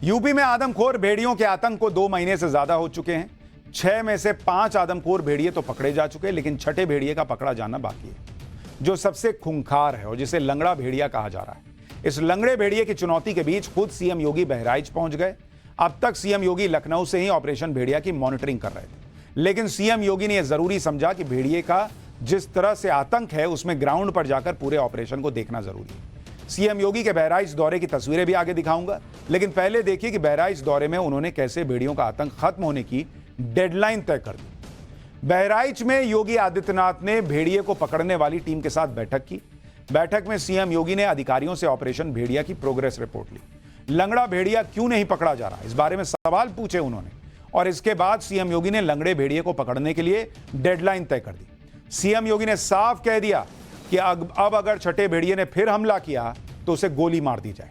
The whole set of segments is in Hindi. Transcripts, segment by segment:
यूपी में आदमखोर भेड़ियों के आतंक को 2 महीने से ज्यादा हो चुके हैं। 6 में से 5 आदमखोर भेड़िए तो पकड़े जा चुके हैं, लेकिन छठे भेड़िए का पकड़ा जाना बाकी है, जो सबसे खूंखार है और जिसे लंगड़ा भेड़िया कहा जा रहा है। इस लंगड़े भेड़िए की चुनौती के बीच खुद सीएम योगी बहराइच पहुंच गए। अब तक सीएम योगी लखनऊ से ही ऑपरेशन भेड़िया की मॉनिटरिंग कर रहे थे, लेकिन सीएम योगी ने यह जरूरी समझा कि भेड़िए का जिस तरह से आतंक है उसमें ग्राउंड पर जाकर पूरे ऑपरेशन को देखना जरूरी है। सीएम योगी के बहराइच दौरे की तस्वीरें भी आगे दिखाऊंगा, लेकिन पहले देखिए कि बहराइच दौरे में उन्होंने कैसे भेड़ियों का आतंक खत्म होने की डेडलाइन तय कर दी। बहराइच में योगी आदित्यनाथ ने भेड़िए को पकड़ने वाली टीम के साथ बैठक की। बैठक में सीएम योगी ने अधिकारियों से ऑपरेशन भेड़िया की प्रोग्रेस रिपोर्ट ली। लंगड़ा भेड़िया क्यों नहीं पकड़ा जा रहा, इस बारे में सवाल पूछे उन्होंने, और इसके बाद सीएम योगी ने लंगड़े भेड़िए को पकड़ने के लिए डेडलाइन तय कर दी। सीएम योगी ने साफ कह दिया कि अब अगर छठे भेड़िए ने फिर हमला किया तो उसे गोली मार दी जाए।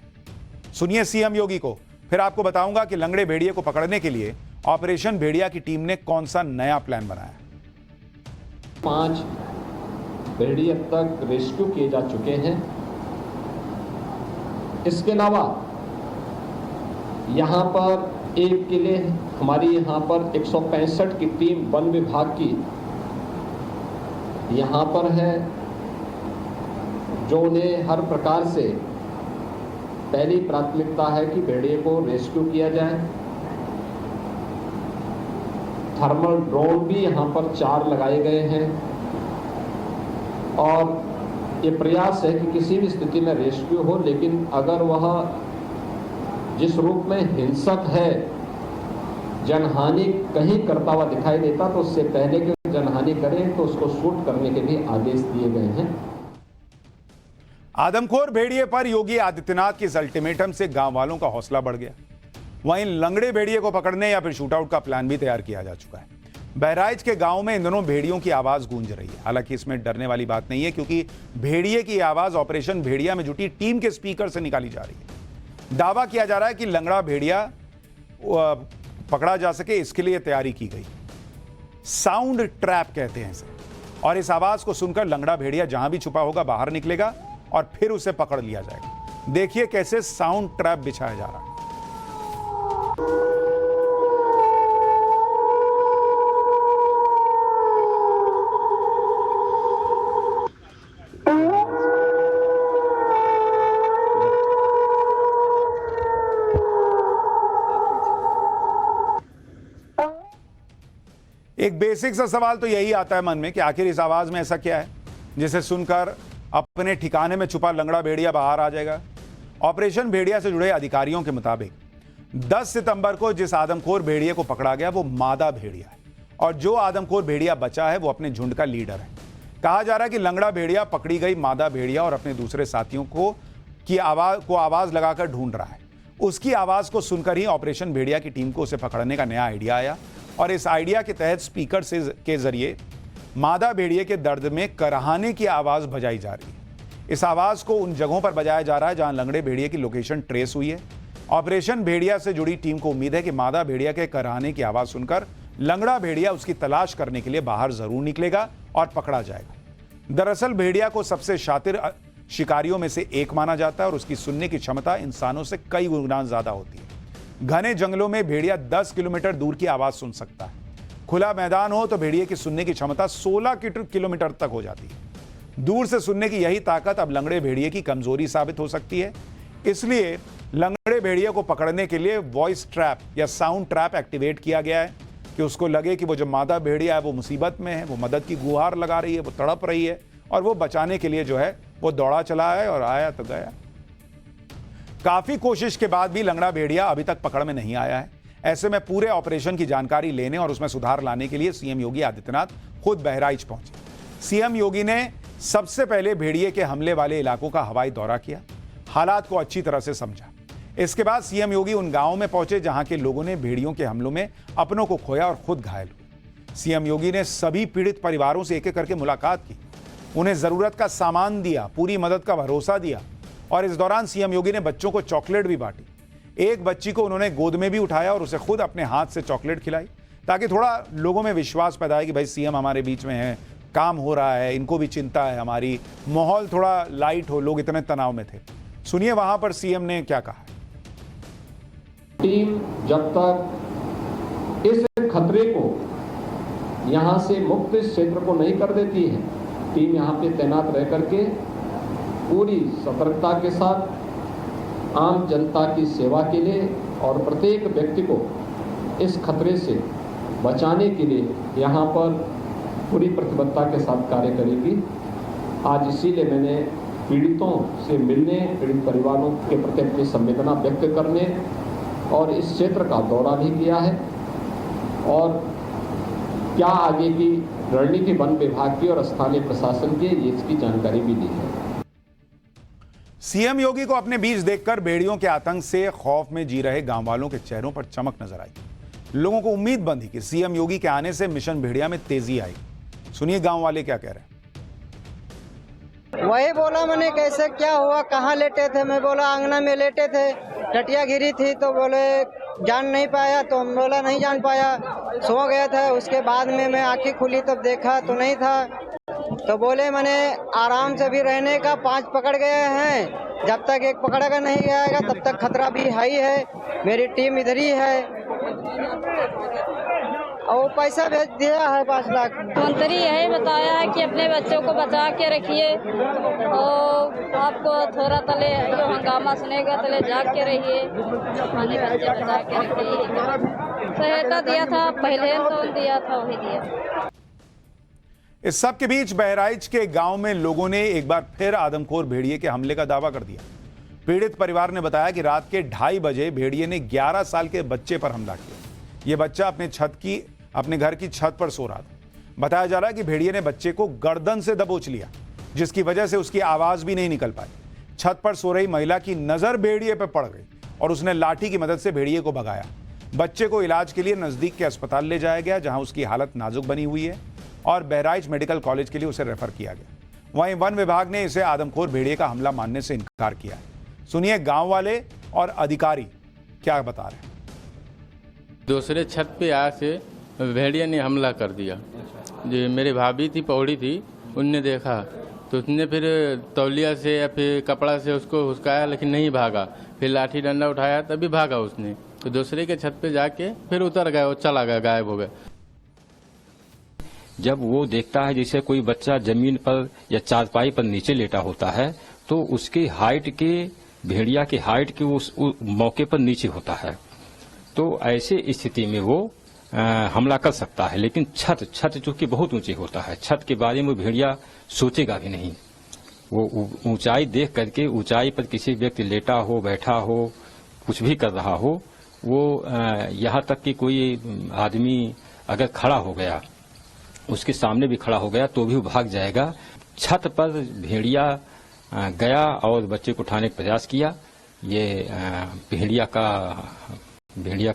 सुनिए सीएम योगी को, फिर आपको बताऊंगा कि लंगड़े भेड़िए को पकड़ने के लिए ऑपरेशन भेड़िया की टीम ने कौन सा नया प्लान बनाया। 5 भेड़िए अब तक रेस्क्यू किए जा चुके हैं। इसके अलावा यहां पर एक के लिए हमारी यहां पर 165 की टीम वन विभाग की यहां पर है, जो उन्हें हर प्रकार से पहली प्राथमिकता है कि भेड़िए को रेस्क्यू किया जाए। थर्मल ड्रोन भी यहां पर 4 लगाए गए हैं और ये प्रयास है कि किसी भी स्थिति में रेस्क्यू हो, लेकिन अगर वह जिस रूप में हिंसक है, जनहानि कहीं करता हुआ दिखाई देता, तो उससे पहले कि जनहानि करें तो उसको शूट करने के भी आदेश दिए गए हैं। आदमखोर भेड़िए पर योगी आदित्यनाथ के इस अल्टीमेटम से गांव वालों का हौसला बढ़ गया। वहीं लंगड़े भेड़िए को पकड़ने या फिर शूटआउट का प्लान भी तैयार किया जा चुका है। बहराइच के गांव में इन दोनों भेड़ियों की आवाज गूंज रही है। हालांकि इसमें डरने वाली बात नहीं है, क्योंकि भेड़िए की आवाज ऑपरेशन भेड़िया में जुटी टीम के स्पीकर से निकाली जा रही है। दावा किया जा रहा है कि लंगड़ा भेड़िया पकड़ा जा सके, इसके लिए तैयारी की गई। साउंड ट्रैप कहते हैं इसे, और इस आवाज को सुनकर लंगड़ा भेड़िया जहां भी छुपा होगा बाहर निकलेगा और फिर उसे पकड़ लिया जाएगा। देखिए कैसे साउंड ट्रैप बिछाया जा रहा है। एक बेसिक सा सवाल तो यही आता है मन में कि आखिर इस आवाज में ऐसा क्या है जिसे सुनकर अपने ठिकाने में छुपा लंगड़ा भेड़िया बाहर आ जाएगा। ऑपरेशन भेड़िया से जुड़े अधिकारियों के मुताबिक 10 सितंबर को जिस आदमखोर भेड़िए को पकड़ा गया वो मादा भेड़िया है, और जो आदमखोर भेड़िया बचा है वो अपने झुंड का लीडर है। कहा जा रहा है कि लंगड़ा भेड़िया पकड़ी गई मादा भेड़िया और अपने दूसरे साथियों को आवाज लगाकर ढूंढ रहा है। उसकी आवाज को सुनकर ही ऑपरेशन भेड़िया की टीम को उसे पकड़ने का नया आइडिया आया, और इस आइडिया के तहत स्पीकर के जरिए मादा भेड़िए के दर्द में कराहने की आवाज बजाई जा रही है। इस आवाज को उन जगहों पर बजाया जा रहा है जहां लंगड़े भेड़िए की लोकेशन ट्रेस हुई है। ऑपरेशन भेड़िया से जुड़ी टीम को उम्मीद है कि मादा भेड़िया के कराहने की आवाज सुनकर लंगड़ा भेड़िया उसकी तलाश करने के लिए बाहर जरूर निकलेगा और पकड़ा जाएगा। दरअसल भेड़िया को सबसे शातिर शिकारियों में से एक माना जाता है और उसकी सुनने की क्षमता इंसानों से कई गुना ज्यादा होती है। घने जंगलों में भेड़िया 10 किलोमीटर दूर की आवाज सुन सकता है। खुला मैदान हो तो भेड़िए की सुनने की क्षमता 16 किलोमीटर तक हो जाती है। दूर से सुनने की यही ताकत अब लंगड़े भेड़िए की कमजोरी साबित हो सकती है। इसलिए लंगड़े भेड़िए को पकड़ने के लिए वॉइस ट्रैप या साउंड ट्रैप एक्टिवेट किया गया है कि उसको लगे कि वो जो मादा भेड़िया है वो मुसीबत में है, वो मदद की गुहार लगा रही है, वो तड़प रही है, और वो बचाने के लिए जो है वो दौड़ा चला है और आया तो गया। काफी कोशिश के बाद भी लंगड़ा भेड़िया अभी तक पकड़ में नहीं आया है। ऐसे में पूरे ऑपरेशन की जानकारी लेने और उसमें सुधार लाने के लिए सीएम योगी आदित्यनाथ खुद बहराइच पहुंचे। सीएम योगी ने सबसे पहले भेड़िए के हमले वाले इलाकों का हवाई दौरा किया, हालात को अच्छी तरह से समझा। इसके बाद सीएम योगी उन गांवों में पहुंचे जहां के लोगों ने भेड़ियों के हमलों में अपनों को खोया और खुद घायल हुए। सीएम योगी ने सभी पीड़ित परिवारों से एक एक करके मुलाकात की, उन्हें जरूरत का सामान दिया, पूरी मदद का भरोसा दिया, और इस दौरान सीएम योगी ने बच्चों को चॉकलेट भी बांटी। एक बच्ची को उन्होंने गोद में भी उठाया और उसे खुद अपने हाथ से चॉकलेट खिलाई, ताकि थोड़ा लोगों में विश्वास पैदा है कि भाई सीएम हमारे बीच में है, काम हो रहा है, इनको भी चिंता है हमारी, माहौल थोड़ा लाइट हो, लोग इतने तनाव में थे। सुनिए वहां पर सीएम ने क्या कहा। टीम जब तक इस खतरे को यहां से मुक्त इस क्षेत्र को नहीं कर देती है, टीम यहां पे तैनात रह करके पूरी सतर्कता के साथ आम जनता की सेवा के लिए और प्रत्येक व्यक्ति को इस खतरे से बचाने के लिए यहाँ पर पूरी प्रतिबद्धता के साथ कार्य करेगी। आज इसीलिए मैंने पीड़ितों से मिलने, पीड़ित परिवारों के प्रति अपनी संवेदना व्यक्त करने और इस क्षेत्र का दौरा भी किया है और क्या आगे की रणनीति वन विभाग की और स्थानीय प्रशासन की इसकी जानकारी भी दी है। सीएम योगी को अपने बीच देखकर भेड़ियों के आतंक से खौफ में जी रहे गांव वालों के चेहरों पर चमक नजर आई। लोगों को उम्मीद बंधी कि सीएम योगी के आने से मिशन भेड़िया में तेजी आई। सुनिए गांव वाले क्या कह रहे हैं। वही बोला मैंने, कैसे क्या हुआ, कहाँ लेटे थे? मैं बोला आंगना में लेटे थे, टटिया गिरी थी तो बोले जान नहीं पाया, तो हम बोला नहीं जान पाया, सो गया था। उसके बाद में मैं आंखें खुली तब देखा तो नहीं था, तो बोले मैंने आराम से भी रहने का 5 पकड़ गए हैं, जब तक एक पकड़ा नहीं जाएगा तब तक खतरा भी हाई है। मेरी टीम इधर ही है और पैसा भेज दिया है 5 लाख। मंत्री यही बताया है कि अपने बच्चों को बचा के रखिए और आपको थोड़ा तले जो हंगामा सुनेगा तले जाग के रहिए, अपने बच्चे बचा के रखिए। सहायता दिया था पहले तो दिया था, वही दिया। इस सब के बीच बहराइच के गांव में लोगों ने एक बार फिर आदमखोर भेड़िए के हमले का दावा कर दिया। पीड़ित परिवार ने बताया कि रात के 2:30 बजे भेड़िए ने 11 साल के बच्चे पर हमला किया। यह बच्चा अपने घर की छत पर सो रहा था। बताया जा रहा है कि भेड़िए ने बच्चे को गर्दन से दबोच लिया, जिसकी वजह से उसकी आवाज भी नहीं निकल पाई। छत पर सो रही महिला की नजर भेड़िए पर पड़ गई और उसने लाठी की मदद से भेड़िए को भगाया। बच्चे को इलाज के लिए नजदीक के अस्पताल ले जाया गया, जहां उसकी हालत नाजुक बनी हुई है और बहराइच मेडिकल कॉलेज के लिए उसे रेफर किया गया। वहीं वन विभाग ने इसे आदमखोर भेड़िए का हमला मानने से इनकार किया है। सुनिए गांव वाले और अधिकारी क्या बता रहे हैं। दूसरे छत पे आया से भेड़िया ने हमला कर दिया। जो मेरी भाभी थी, पौड़ी थी, उनने देखा तो उसने फिर तौलिया से या फिर कपड़ा से उसको हुसकाया, लेकिन नहीं भागा। फिर लाठी डंडा उठाया तभी भागा उसने। तो दूसरे के छत पे जाके फिर उतर गया, वो चला गया, गायब हो गया। जब वो देखता है जैसे कोई बच्चा जमीन पर या चारपाई पर नीचे लेटा होता है, तो उसकी हाइट के, भेड़िया की हाइट के उस मौके पर नीचे होता है, तो ऐसे स्थिति में वो हमला कर सकता है। लेकिन छत जो कि बहुत ऊंचे होता है, छत के बारे में भेड़िया सोचेगा भी नहीं। वो ऊंचाई देख करके, ऊंचाई पर किसी व्यक्ति लेटा हो, बैठा हो, कुछ भी कर रहा हो, वो यहाँ तक कि कोई आदमी अगर खड़ा हो गया, उसके सामने भी खड़ा हो गया तो भी वो भाग जाएगा। छत पर भेड़िया गया और बच्चे को उठाने का प्रयास किया। ये भेड़िया का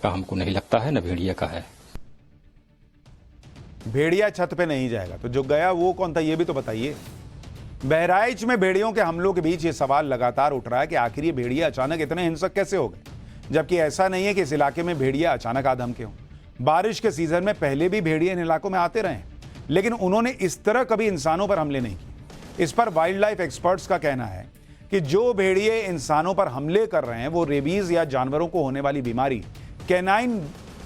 हमको नहीं लगता है, न भेड़िया का है। भेड़िया छत पे नहीं जाएगा तो जो गया वो कौन था, ये भी तो बताइए। बहराइच में भेड़ियों के हमलों के बीच ये सवाल लगातार उठ रहा है कि आखिर ये भेड़िया अचानक इतने हिंसक कैसे हो गए, जबकि ऐसा नहीं है कि इस इलाके में भेड़िया अचानक आदम के हों। बारिश के सीजन में पहले भी भेड़िए इन इलाकों में आते रहे, लेकिन उन्होंने इस तरह कभी इंसानों पर हमले नहीं किए। इस पर वाइल्ड लाइफ एक्सपर्ट्स का कहना है कि जो भेड़िए इंसानों पर हमले कर रहे हैं वो रेबीज या जानवरों को होने वाली बीमारी कैनाइन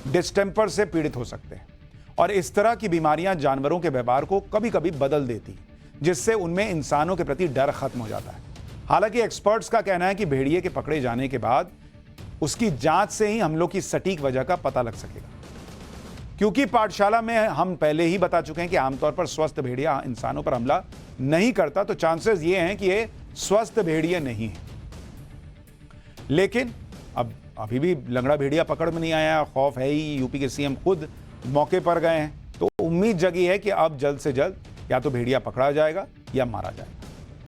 डिस्टेंपर से पीड़ित हो सकते हैं, और इस तरह की बीमारियां जानवरों के व्यवहार को कभी कभी बदल देती, जिससे उनमें इंसानों के प्रति डर खत्म हो जाता है। हालांकि एक्सपर्ट्स का कहना है कि भेड़िए के पकड़े जाने के बाद उसकी जांच से ही हमलों की सटीक वजह का पता लग सकेगा, क्योंकि पाठशाला में हम पहले ही बता चुके हैं कि आमतौर पर स्वस्थ भेड़िया इंसानों पर हमला नहीं करता, तो चांसेस ये हैं कि ये स्वस्थ भेड़िए नहीं है। लेकिन अब अभी भी लंगड़ा भेड़िया पकड़ में नहीं आया, खौफ है ही। यूपी के सीएम खुद मौके पर गए हैं, तो उम्मीद जगी है कि अब जल्द से जल्द या तो भेड़िया पकड़ा जाएगा या मारा जाएगा।